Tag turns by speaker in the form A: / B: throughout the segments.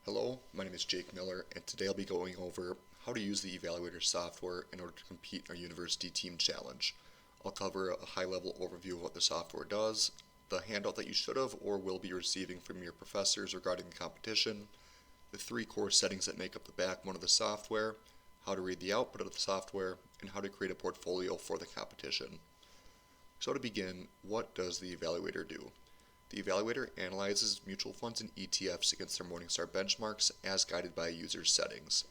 A: Hello, my name is Jake Miller, and today I'll be going over how to use the E-Valuator software in order to compete in our university team challenge. I'll cover a high-level overview of what the software does, the handout that you should have or will be receiving from your professors regarding the competition, the three core settings that make up the backbone of the software, how to read the output of the software, and how to create a portfolio for the competition. So to begin, what does the evaluator do? The evaluator analyzes mutual funds and ETFs against their Morningstar benchmarks as guided by a user's settings.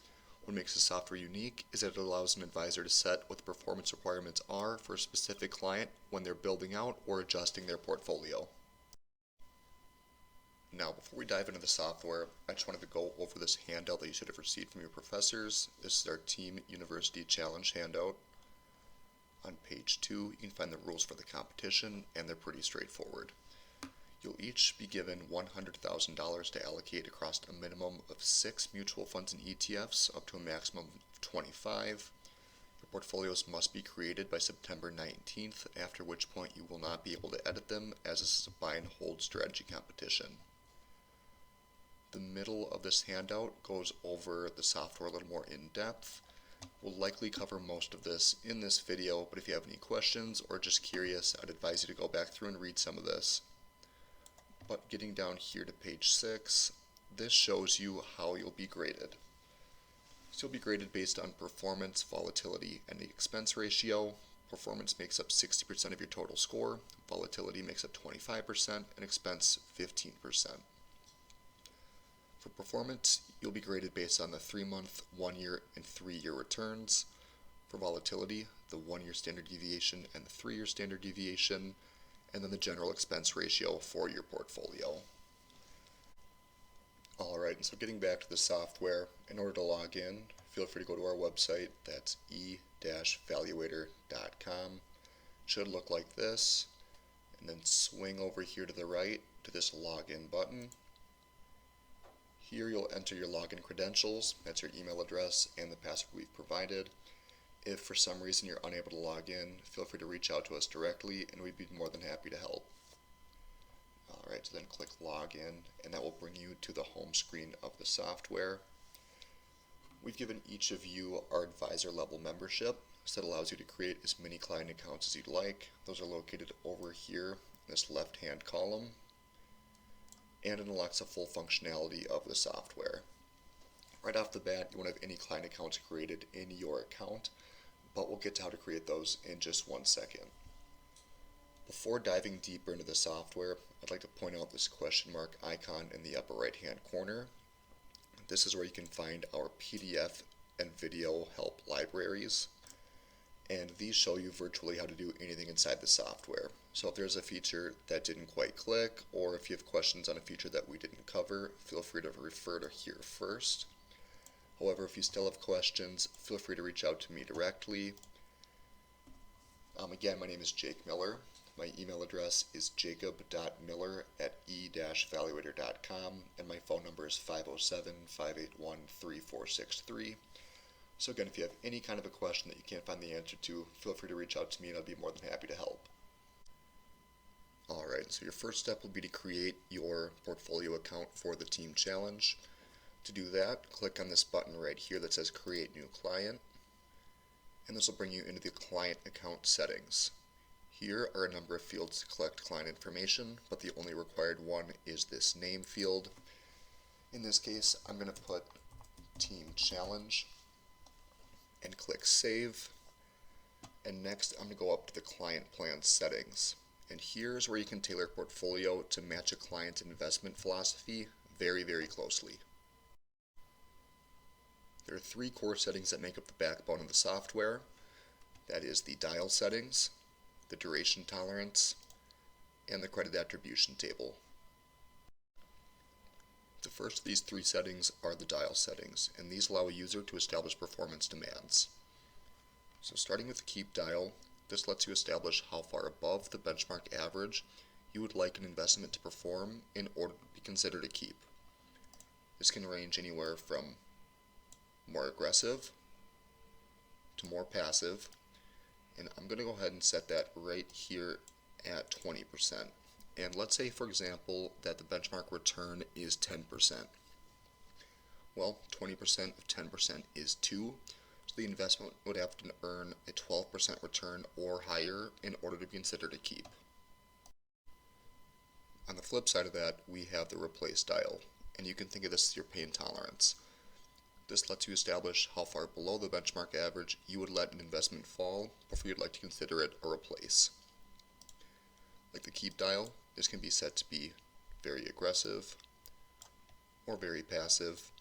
A: What makes the software unique is that it allows an advisor to set what the performance requirements are for a specific client when they're building out or adjusting their portfolio. Now, before we dive into the software, I just wanted to go over this handout that you should have received from your professors. This is our Team University Challenge handout. On page 2, you can find the rules for the competition, and they're pretty straightforward. You'll each be given $100,000 to allocate across a minimum of 6 mutual funds and ETFs up to a maximum of 25. Your portfolios must be created by September 19th, after which point you will not be able to edit them as this is a buy and hold strategy competition. The middle of this handout goes over the software a little more in depth. We'll likely cover most of this in this video, but if you have any questions or just curious, I'd advise you to go back through and read some of this. But getting down here to page 6, this shows you how you'll be graded. So you'll be graded based on performance, volatility, and the expense ratio. Performance makes up 60% of your total score, volatility makes up 25%, and expense 15%. For performance, you'll be graded based on the 3-month, 1-year, and 3-year returns. For volatility, the 1-year standard deviation and the 3-year standard deviation, and then the general expense ratio for your portfolio. Alright, so getting back to the software, in order to log in, feel free to go to our website, that's e-valuator.com. Should look like this, and then swing over here to the right to this login button. Here you'll enter your login credentials, that's your email address and the password we've provided. If for some reason you're unable to log in, feel free to reach out to us directly and we'd be more than happy to help. Alright, so then click Login and that will bring you to the home screen of the software. We've given each of you our advisor level membership, so that allows you to create as many client accounts as you'd like. Those are located over here in this left hand column, and it unlocks the full functionality of the software. Right off the bat, you won't have any client accounts created in your account, but we'll get to how to create those in just 1 second. Before diving deeper into the software, I'd like to point out this question mark icon in the upper right hand corner. This is where you can find our PDF and video help libraries, and these show you virtually how to do anything inside the software. So if there's a feature that didn't quite click, or if you have questions on a feature that we didn't cover, feel free to refer to here first. However, if you still have questions, feel free to reach out to me directly. Again, my name is Jake Miller. My email address is jacob.miller@e-valuator.com, and my phone number is 507-581-3463. So again, if you have any kind of a question that you can't find the answer to, feel free to reach out to me and I'll be more than happy to help. Alright, so your first step will be to create your portfolio account for the team challenge. To do that, click on this button right here that says Create New Client, and this will bring you into the client account settings. Here are a number of fields to collect client information, but the only required one is this name field. In this case, I'm going to put Team Challenge and click Save, and next I'm going to go up to the client plan settings, and here's where you can tailor a portfolio to match a client's investment philosophy very, very closely. There are 3 core settings that make up the backbone of the software. That is the dial settings, the duration tolerance, and the credit attribution table. The first of these 3 settings are the dial settings, and these allow a user to establish performance demands. So starting with the keep dial, this lets you establish how far above the benchmark average you would like an investment to perform in order to be considered a keep. This can range anywhere from more aggressive to more passive, and I'm going to go ahead and set that right here at 20%. And let's say, for example, that the benchmark return is 10%. Well, 20% of 10% is 2, so the investment would have to earn a 12% return or higher in order to be considered a keep. On the flip side of that, we have the replace dial, and you can think of this as your pain tolerance. This lets you establish how far below the benchmark average you would let an investment fall before you'd like to consider it a replace. Like the keep dial, this can be set to be very aggressive or very passive,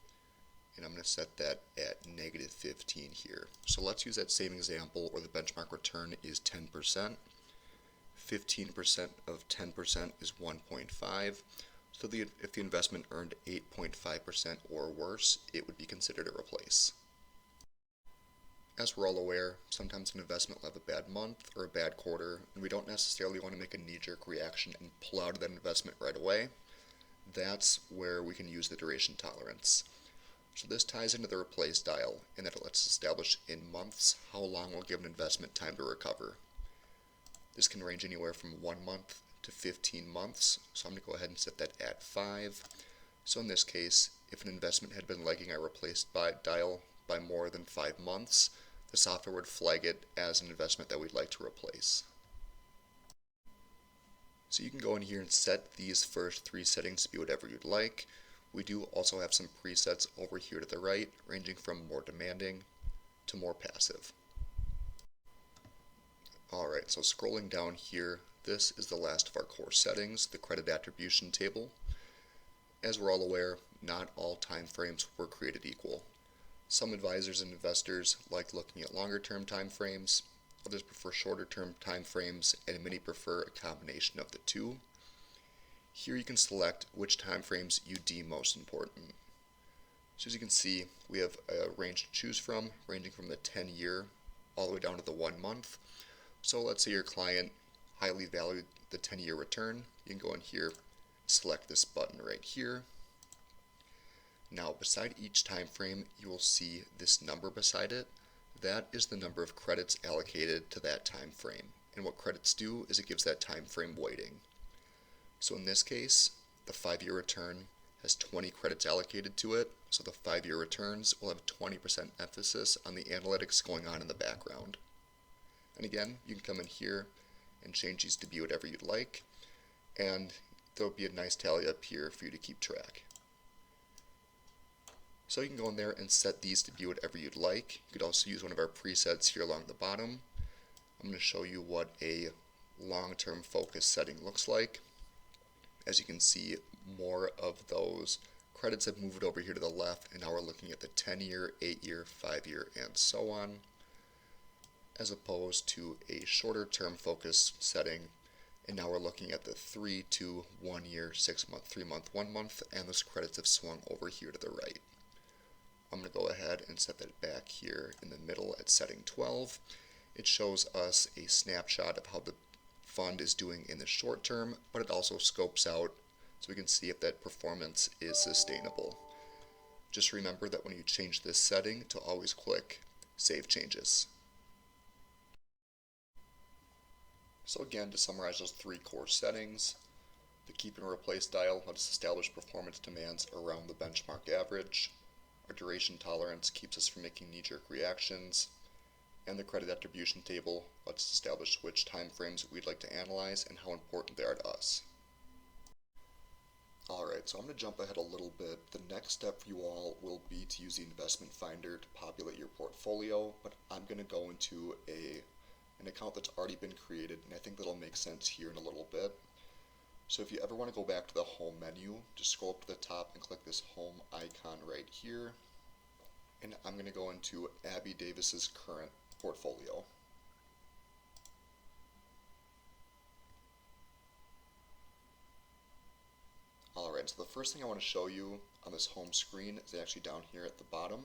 A: and I'm going to set that at -15 here. So let's use that same example where the benchmark return is 10%. 15% of 10% is 1.5. So if the investment earned 8.5% or worse, it would be considered a replace. As we're all aware, sometimes an investment will have a bad month or a bad quarter, and we don't necessarily want to make a knee-jerk reaction and pull out of that investment right away. That's where we can use the duration tolerance. So this ties into the replace dial in that it lets us establish in months how long we'll give an investment time to recover. This can range anywhere from 1 month to 15 months, so I'm going to go ahead and set that at 5. So in this case, if an investment had been lagging our replace dial by more than 5 months, the software would flag it as an investment that we'd like to replace. So you can go in here and set these first 3 settings to be whatever you'd like. We do also have some presets over here to the right, ranging from more demanding to more passive. Alright, so scrolling down here, this is the last of our core settings, the credit attribution table. As we're all aware, not all time frames were created equal. Some advisors and investors like looking at longer term time frames, others prefer shorter term time frames, and many prefer a combination of the two. Here you can select which time frames you deem most important. So as you can see, we have a range to choose from, ranging from the 10-year all the way down to the 1 month. So let's say your client highly valued the 10-year return. You can go in here, select this button right here. Now beside each time frame, you will see this number beside it. That is the number of credits allocated to that time frame. And what credits do is it gives that time frame weighting. So in this case, the 5-year return has 20 credits allocated to it, so the 5-year returns will have 20% emphasis on the analytics going on in the background. And again, you can come in here and change these to be whatever you'd like, and there'll be a nice tally up here for you to keep track. So you can go in there and set these to be whatever you'd like. You could also use one of our presets here along the bottom. I'm going to show you what a long-term focus setting looks like. As you can see, more of those credits have moved over here to the left, and now we're looking at the 10-year, 8-year, 5-year, and so on, as opposed to a shorter term focus setting, and now we're looking at the 3 to 1 year, 6 month, 3 month, 1 month, and those credits have swung over here to the right. I'm going to go ahead and set that back here in the middle at setting 12. It shows us a snapshot of how the fund is doing in the short term, but it also scopes out so we can see if that performance is sustainable. Just remember that when you change this setting to always click Save Changes. So again, to summarize those 3 core settings, the keep and replace dial lets us establish performance demands around the benchmark average. Our duration tolerance keeps us from making knee-jerk reactions, and the credit attribution table lets us establish which time frames we'd like to analyze and how important they are to us. Alright, so I'm going to jump ahead a little bit. The next step for you all will be to use the investment finder to populate your portfolio, but I'm going to go into an account that's already been created, and I think that'll make sense here in a little bit. So if you ever want to go back to the home menu, just scroll up to the top and click this home icon right here, and I'm going to go into Abby Davis's current portfolio. Alright, so the first thing I want to show you on this home screen is actually down here at the bottom.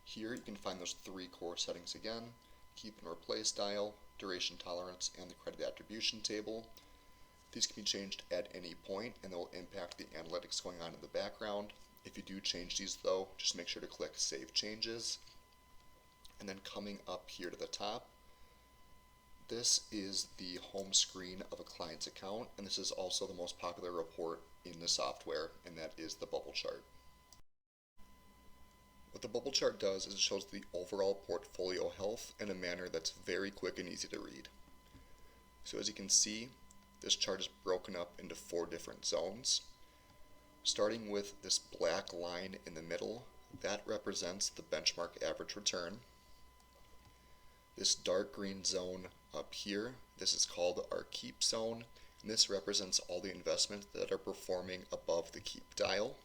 A: Here you can find those 3 core settings again: keep and replace dial, duration tolerance, and the credit attribution table. These can be changed at any point, and they will impact the analytics going on in the background. If you do change these though, just make sure to click Save Changes. And then coming up here to the top, this is the home screen of a client's account, and this is also the most popular report in the software, and that is the bubble chart. What the bubble chart does is it shows the overall portfolio health in a manner that's very quick and easy to read. So as you can see, this chart is broken up into 4 different zones. Starting with this black line in the middle, that represents the benchmark average return. This dark green zone up here, this is called our keep zone, and this represents all the investments that are performing above the keep dial.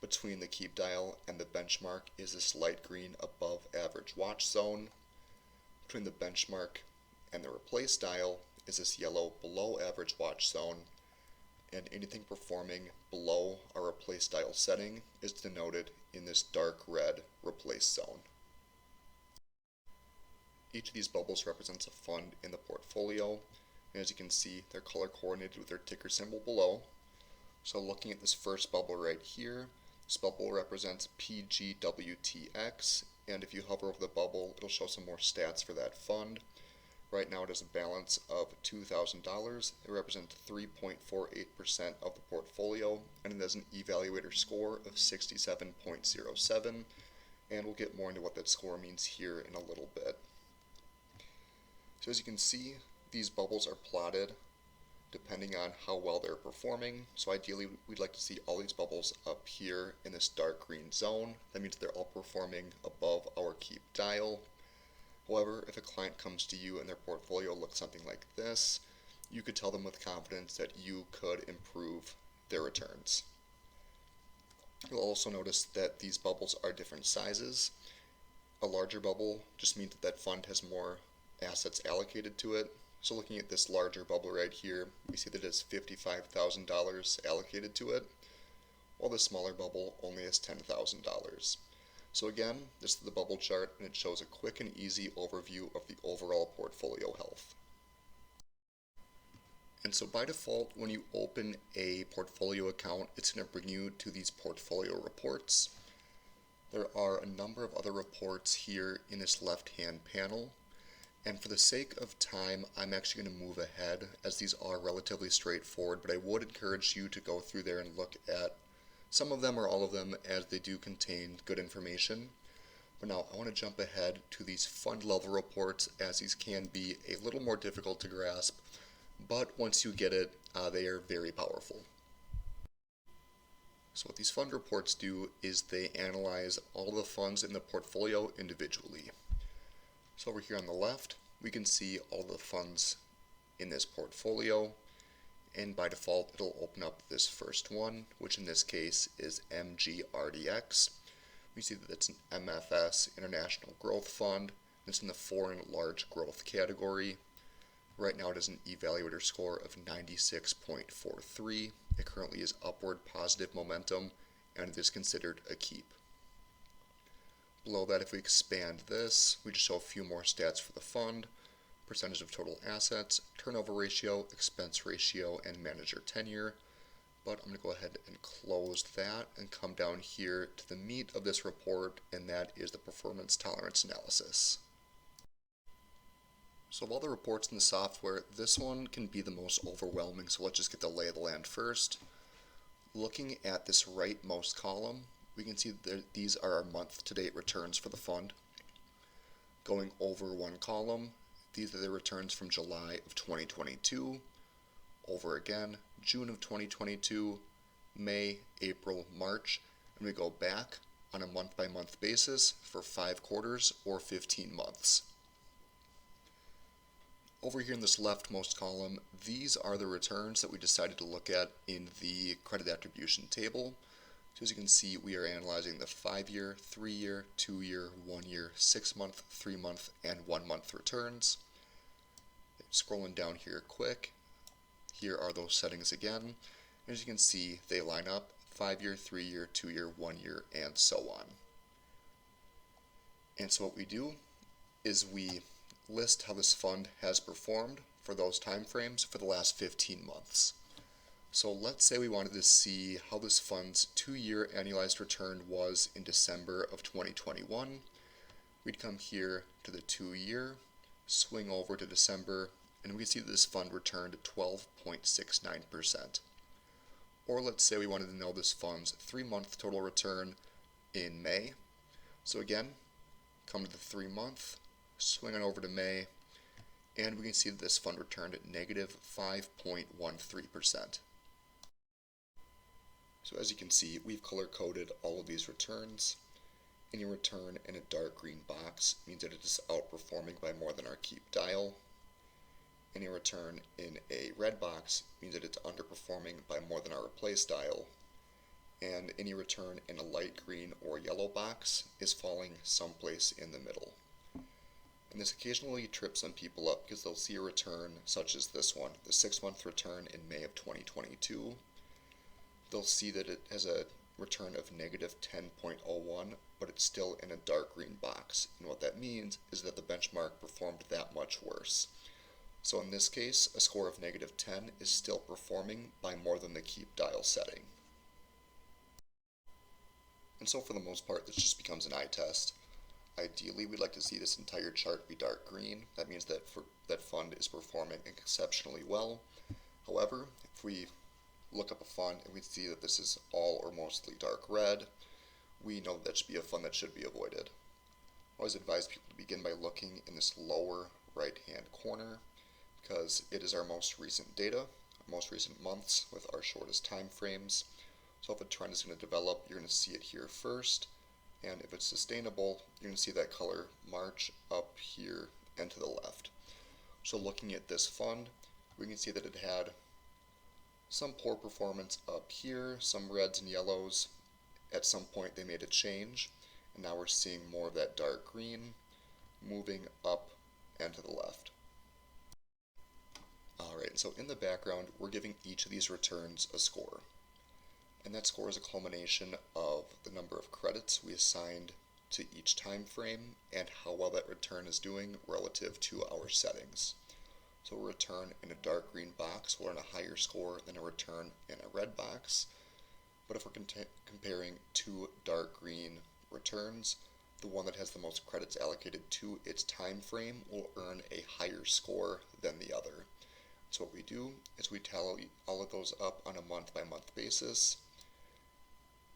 A: Between the keep dial and the benchmark is this light green above average watch zone. Between the benchmark and the replace dial is this yellow below average watch zone, and anything performing below our replace dial setting is denoted in this dark red replace zone. Each of these bubbles represents a fund in the portfolio, and as you can see, they're color coordinated with their ticker symbol below. So looking at this first bubble right here, this bubble represents PGWTX, and if you hover over the bubble, it'll show some more stats for that fund. Right now it has a balance of $2,000. It represents 3.48% of the portfolio, and it has an E-Valuator score of 67.07, and we'll get more into what that score means here in a little bit. So as you can see, these bubbles are plotted depending on how well they're performing. So ideally, we'd like to see all these bubbles up here in this dark green zone. That means they're all performing above our keep dial. However, if a client comes to you and their portfolio looks something like this, you could tell them with confidence that you could improve their returns. You'll also notice that these bubbles are different sizes. A larger bubble just means that that fund has more assets allocated to it. So looking at this larger bubble right here, we see that it has $55,000 allocated to it, while the smaller bubble only has $10,000. So again, this is the bubble chart, and it shows a quick and easy overview of the overall portfolio health. And so by default, when you open a portfolio account, it's going to bring you to these portfolio reports. There are a number of other reports here in this left-hand panel. And for the sake of time, I'm actually going to move ahead, as these are relatively straightforward, but I would encourage you to go through there and look at some of them or all of them, as they do contain good information. But now I want to jump ahead to these fund level reports, as these can be a little more difficult to grasp, but once you get it, they are very powerful. So what these fund reports do is they analyze all the funds in the portfolio individually. So over here on the left, we can see all the funds in this portfolio, and by default it'll open up this first one, which in this case is MGRDX. We see that it's an MFS International Growth Fund. It's in the foreign large growth category. Right now it has an E-Valuator score of 96.43. It currently is upward positive momentum, and it is considered a keep. Below that, if we expand this, we just show a few more stats for the fund: percentage of total assets, turnover ratio, expense ratio, and manager tenure. But I'm going to go ahead and close that and come down here to the meat of this report, and that is the performance tolerance analysis. So of all the reports in the software, this one can be the most overwhelming, so let's just get the lay of the land first. Looking at this rightmost column, we can see that these are our month-to-date returns for the fund. Going over one column, these are the returns from July of 2022, over again, June of 2022, May, April, March, and we go back on a month-by-month basis for 5 quarters or 15 months. Over here in this leftmost column, these are the returns that we decided to look at in the credit attribution table. So as you can see, we are analyzing the 5-year, 3-year, 2-year, 1-year, 6-month, 3-month, and 1-month returns. Scrolling down here quick, here are those settings again. As you can see, they line up: 5-year, 3-year, 2-year, 1-year, and so on. And so what we do is we list how this fund has performed for those time frames for the last 15 months. So let's say we wanted to see how this fund's 2-year annualized return was in December of 2021. We'd come here to the 2-year, swing over to December, and we see that this fund returned 12.69%. Or let's say we wanted to know this fund's 3-month total return in May. So again, come to the 3-month, swing on over to May, and we can see that this fund returned at negative 5.13%. So as you can see, we've color-coded all of these returns. Any return in a dark green box means that it is outperforming by more than our keep dial. Any return in a red box means that it's underperforming by more than our replace dial. And any return in a light green or yellow box is falling someplace in the middle. And this occasionally trips some people up because they'll see a return such as this one, the 6-month return in May of 2022. They'll see that it has a return of negative 10.01, but it's still in a dark green box. And what that means is that the benchmark performed that much worse. So in this case, a score of negative 10 is still performing by more than the keep dial setting. And so for the most part, this just becomes an eye test. Ideally, we'd like to see this entire chart be dark green. That means that that fund is performing exceptionally well. However, if we look up a fund and we see that this is all or mostly dark red, we know that should be a fund that should be avoided. I always advise people to begin by looking in this lower right-hand corner because it is our most recent data, our most recent months with our shortest time frames. So if a trend is going to develop, you're going to see it here first, and if it's sustainable, you're going to see that color march up here and to the left. So looking at this fund, we can see that it had some poor performance up here, some reds and yellows. At some point they made a change, and now we're seeing more of that dark green moving up and to the left. Alright, so in the background, we're giving each of these returns a score. And that score is a culmination of the number of credits we assigned to each time frame and how well that return is doing relative to our settings. So a return in a dark green box will earn a higher score than a return in a red box. But if we're comparing two dark green returns, the one that has the most credits allocated to its time frame will earn a higher score than the other. So what we do is we tally all of those up on a month-by-month basis,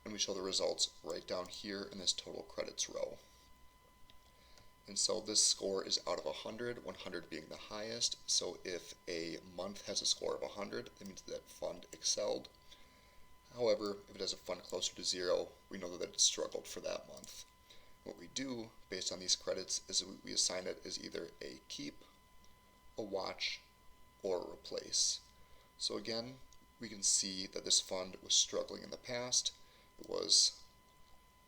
A: and we show the results right down here in this total credits row. And so this score is out of 100, 100 being the highest. So if a month has a score of 100, that means that fund excelled. However, if it has a fund closer to 0, we know that it struggled for that month. What we do based on these credits is we assign it as either a keep, a watch, or a replace. So again, we can see that this fund was struggling in the past. It was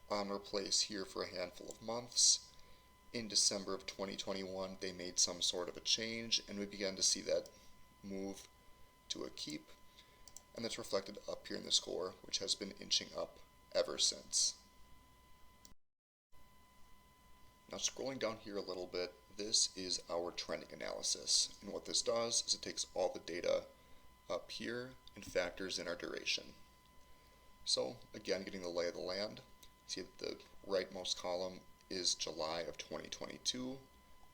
A: on replace here for a handful of months. In December of 2021, they made some sort of a change, and we began to see that move to a keep, and that's reflected up here in the score, which has been inching up ever since. Now scrolling down here a little bit, this is our trending analysis, and what this does is it takes all the data up here and factors in our duration. So again, getting the lay of the land, see that the rightmost column is July of 2022,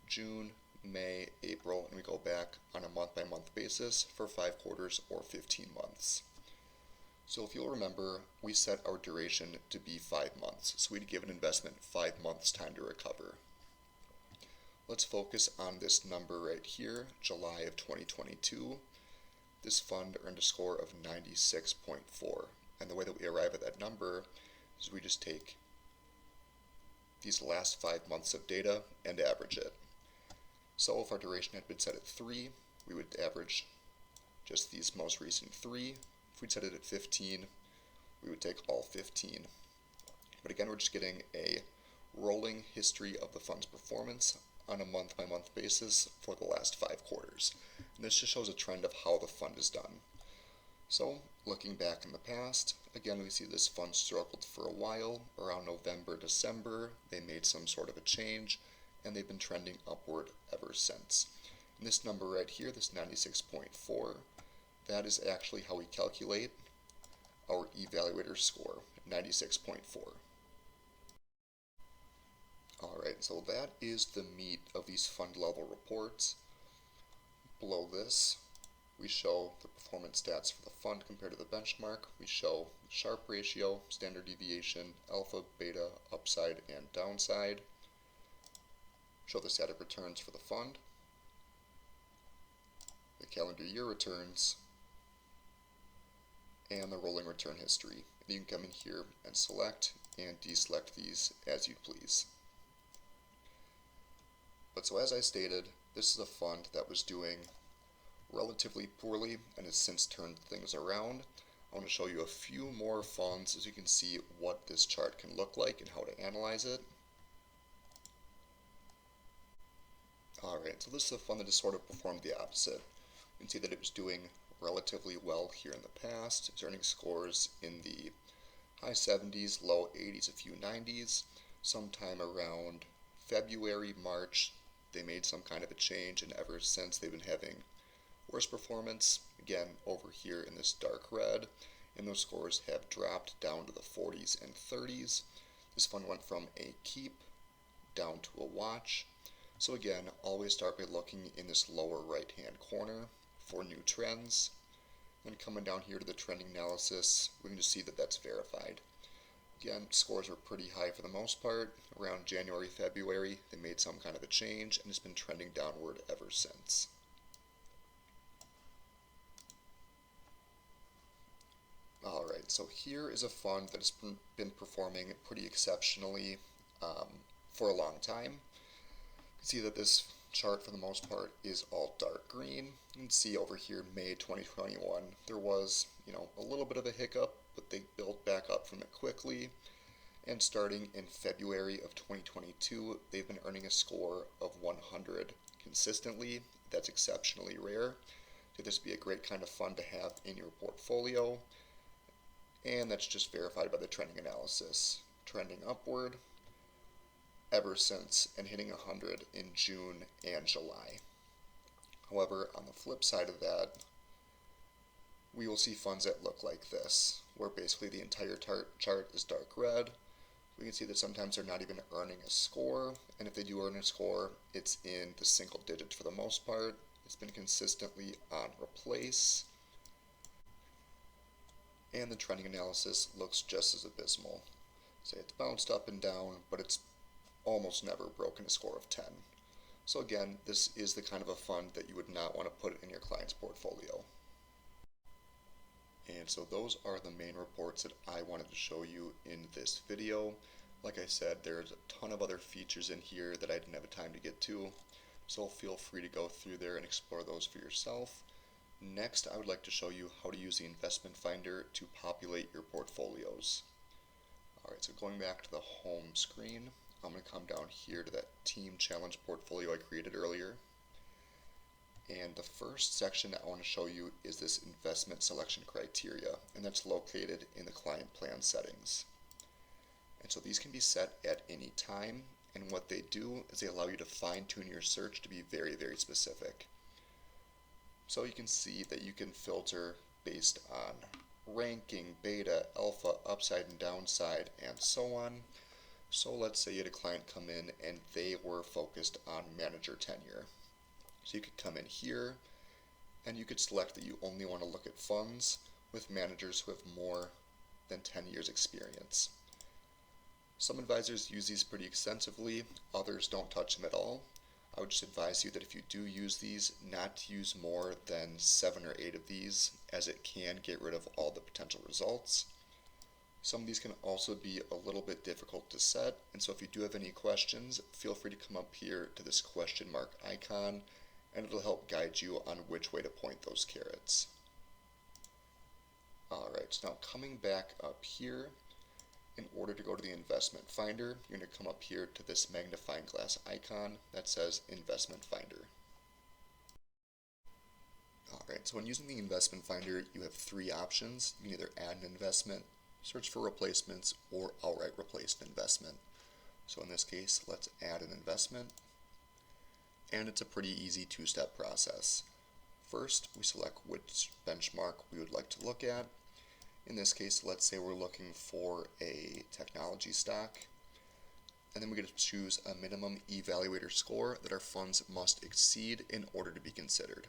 A: June, May, April, and we go back on a month-by-month basis for 5 quarters or 15 months. So if you'll remember, we set our duration to be 5 months, so we'd give an investment 5 months time to recover. Let's focus on this number right here, July of 2022. This fund earned a score of 96.4, and the way that we arrive at that number is we just take these last 5 months of data and average it. So if our duration had been set at 3, we would average just these most recent 3. If we'd set it at 15, we would take all 15. But again, we're just getting a rolling history of the fund's performance on a month-by-month basis for the last 5 quarters. And this just shows a trend of how the fund is done. So, looking back in the past, again we see this fund struggled for a while. Around November, December, they made some sort of a change, and they've been trending upward ever since. And this number right here, this 96.4, that is actually how we calculate our E-Valuator score, 96.4. Alright, so that is the meat of these fund level reports. Below this, We show the performance stats for the fund compared to the benchmark. We show Sharpe ratio, standard deviation, alpha, beta, upside, and downside. Show the static returns for the fund, the calendar year returns, and the rolling return history. And you can come in here and select and deselect these as you please. But so as I stated, this is a fund that was doing relatively poorly and has since turned things around. I want to show you a few more funds so you can see what this chart can look like and how to analyze it. Alright, so this is a fund that has sort of performed the opposite. You can see that it was doing relatively well here in the past. It's earning scores in the high 70s, low 80s, a few 90s. Sometime around February, March, they made some kind of a change, and ever since they've been having worse performance, again over here in this dark red, and those scores have dropped down to the 40s and 30s. This fund went from a keep down to a watch. So again, always start by looking in this lower right hand corner for new trends. Then coming down here to the trending analysis, we can just see that that's verified. Again, scores were pretty high for the most part. Around January, February, they made some kind of a change, and it's been trending downward ever since. Alright, so here is a fund that has been performing pretty exceptionally for a long time. You can see that this chart for the most part is all dark green. You can see over here May 2021 there was a little bit of a hiccup, but they built back up from it quickly, and starting in February of 2022 they've been earning a score of 100 consistently. That's exceptionally rare. So this would be a great kind of fund to have in your portfolio, and that's just verified by the trending analysis. Trending upward ever since and hitting 100 in June and July. However, on the flip side of that, we will see funds that look like this, where basically the entire chart is dark red. We can see that sometimes they're not even earning a score, and if they do earn a score, it's in the single digits for the most part. It's been consistently on replace, and the trending analysis looks just as abysmal. Say it's bounced up and down, but it's almost never broken a score of 10. So again, this is the kind of a fund that you would not want to put in your client's portfolio. And so those are the main reports that I wanted to show you in this video. Like I said, there's a ton of other features in here that I didn't have time to get to, so feel free to go through there and explore those for yourself. Next, I would like to show you how to use the investment finder to populate your portfolios. Alright, so going back to the home screen, I'm going to come down here to that Team Challenge portfolio I created earlier. And the first section I want to show you is this investment selection criteria, and that's located in the client plan settings. And so these can be set at any time, and what they do is they allow you to fine-tune your search to be very, very specific. So you can see that you can filter based on ranking, beta, alpha, upside and downside, and so on. So let's say you had a client come in and they were focused on manager tenure. So you could come in here and you could select that you only want to look at funds with managers who have more than 10 years experience. Some advisors use these pretty extensively, others don't touch them at all. I would just advise you that if you do use these, not to use more than 7 or 8 of these, as it can get rid of all the potential results. Some of these can also be a little bit difficult to set, and so if you do have any questions, feel free to come up here to this question mark icon, and it'll help guide you on which way to point those carrots. Alright, so now coming back up here, in order to go to the investment finder, you're going to come up here to this magnifying glass icon that says investment finder. Alright, so when using the investment finder, you have 3 options. You can either add an investment, search for replacements, or outright replace an investment. So in this case, let's add an investment, and it's a pretty easy 2-step process. First, we select which benchmark we would like to look at. In this case, let's say we're looking for a technology stock, and then we get to choose a minimum E-Valuator score that our funds must exceed in order to be considered.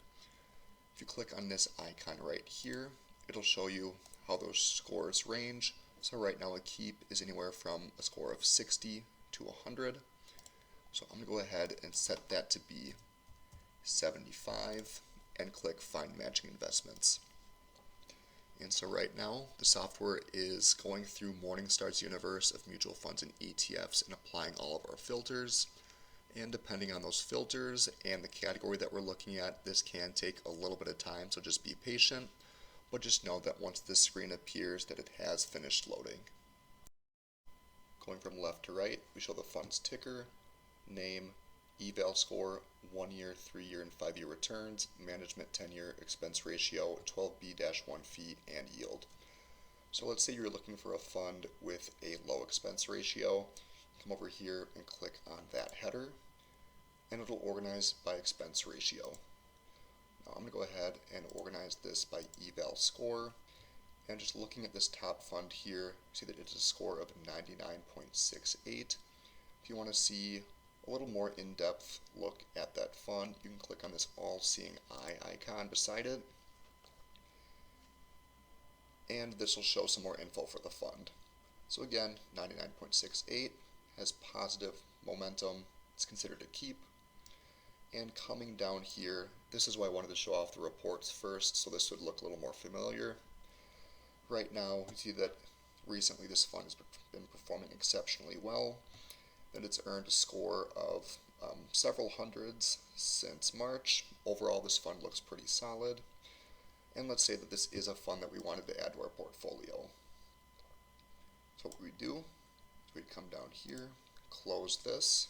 A: If you click on this icon right here, it'll show you how those scores range. So right now a keep is anywhere from a score of 60 to 100. So I'm going to go ahead and set that to be 75 and click Find Matching Investments. And so right now the software is going through Morningstar's universe of mutual funds and ETFs and applying all of our filters. And depending on those filters and the category that we're looking at, this can take a little bit of time, so just be patient. But just know that once this screen appears that it has finished loading. Going from left to right, we show the fund's ticker, name, eval score, 1 year, 3 year, and 5 year returns, management tenure, expense ratio, 12B-1 fee, and yield. So let's say you're looking for a fund with a low expense ratio. Come over here and click on that header, and it'll organize by expense ratio. Now I'm going to go ahead and organize this by eval score, and just looking at this top fund here, see that it's a score of 99.68. If you want to see a little more in-depth look at that fund, you can click on this all-seeing eye icon beside it, and this will show some more info for the fund. So again, 99.68 has positive momentum, it's considered a keep. And coming down here, this is why I wanted to show off the reports first, so this would look a little more familiar. Right now, you see that recently this fund has been performing exceptionally well, that it's earned a score of several hundreds since March. Overall, this fund looks pretty solid. And let's say that this is a fund that we wanted to add to our portfolio. So what we do is we'd come down here, close this,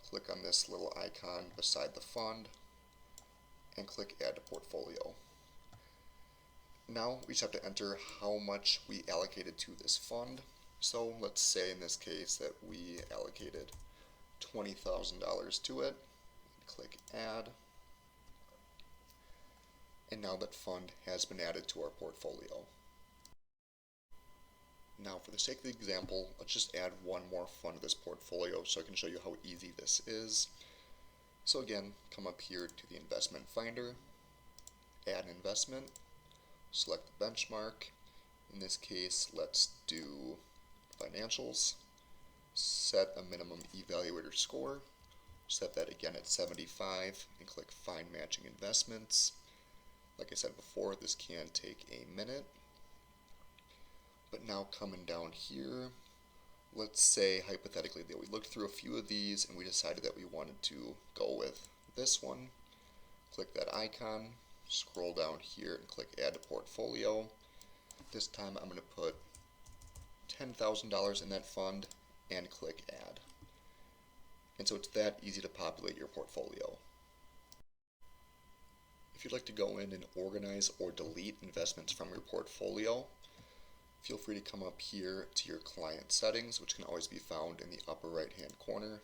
A: click on this little icon beside the fund, and click Add to Portfolio. Now we just have to enter how much we allocated to this fund. So let's say in this case that we allocated $20,000 to it. Click Add. And now that fund has been added to our portfolio. Now for the sake of the example, let's just add one more fund to this portfolio so I can show you how easy this is. So again, come up here to the investment finder, add an investment, select the benchmark. In this case, let's do financials, set a minimum evaluator score, set that again at 75, and click Find Matching Investments. Like I said before, this can take a minute. But now coming down here, let's say hypothetically that we looked through a few of these and we decided that we wanted to go with this one. Click that icon, scroll down here and click Add to Portfolio. This time I'm going to put $10,000 in that fund and click Add. And so it's that easy to populate your portfolio. If you'd like to go in and organize or delete investments from your portfolio, feel free to come up here to your client settings, which can always be found in the upper right hand corner.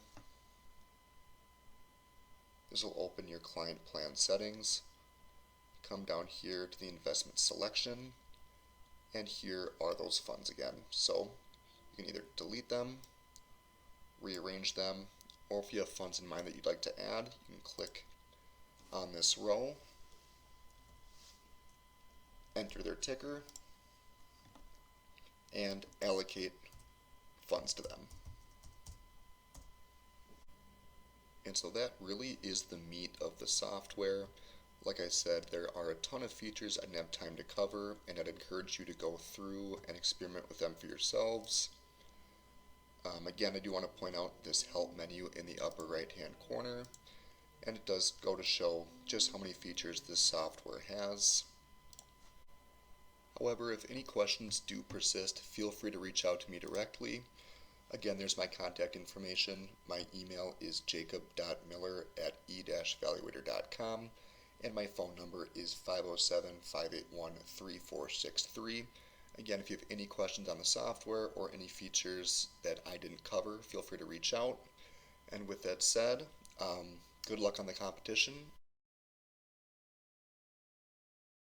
A: This will open your client plan settings. Come down here to the investment selection, and here are those funds again. So you can either delete them, rearrange them, or if you have funds in mind that you'd like to add, you can click on this row, enter their ticker, and allocate funds to them. And so that really is the meat of the software. Like I said, there are a ton of features I didn't have time to cover, and I'd encourage you to go through and experiment with them for yourselves. Again, I do want to point out this help menu in the upper right hand corner, and it does go to show just how many features this software has. However, if any questions do persist, feel free to reach out to me directly. Again, there's my contact information. My email is jacob.miller@e-valuator.com, and my phone number is 507-581-3463. Again, if you have any questions on the software or any features that I didn't cover, feel free to reach out. And with that said, good luck on the competition,